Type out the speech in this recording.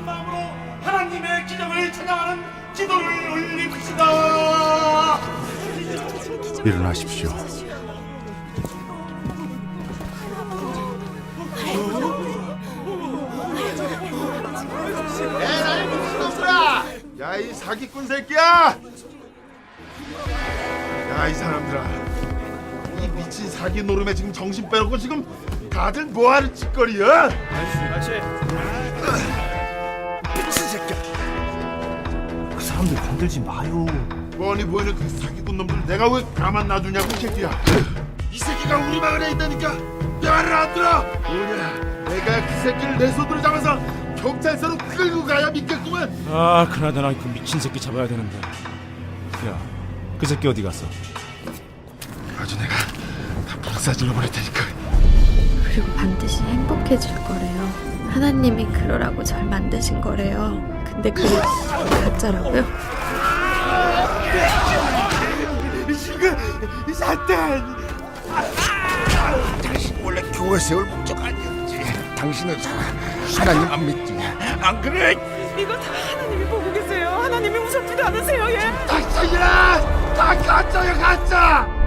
마음으로 하나님의 기적을 찬양하는 기도를 올립시다. 일어나십시오. 에라이 미친놈들아! 야, 이 사기꾼 새끼야! 야, 이 사람들아, 이 미친 사기 노름에 지금 정신 빼놓고 지금 다들 뭐하는 짓거리야? 미친 새끼야. 그 사람들 건들지 마요. 뻔히 보이는 그 사기꾼 놈들 내가 왜 가만 놔두냐고, 이 새끼야. 이 새끼가 우리 방 안에 있다니까 말을 안 들어. 뭐냐, 내가 그 새끼를 내 손으로 잡아서 경찰서로 끌고 가야 믿겠구만. 아, 그나저나 그 미친 새끼 잡아야 되는데. 야, 그 새끼 어디 갔어? 아주 내가 다 불사질러 버릴 테니까. 그리고 반드시 행복해질 거래요. 하나님이 그러라고 절 만드신 거래요. 근데 그게 가짜라고요? 이 사탄! 당신 원래 교회 세울 목적 아니었지. 당신은 하나님 안 믿지. 안 그래? 이거 다 하나님이 보고 계세요. 하나님이 무섭지도 않으세요, 예? 당신이라 다 가짜야, 가짜!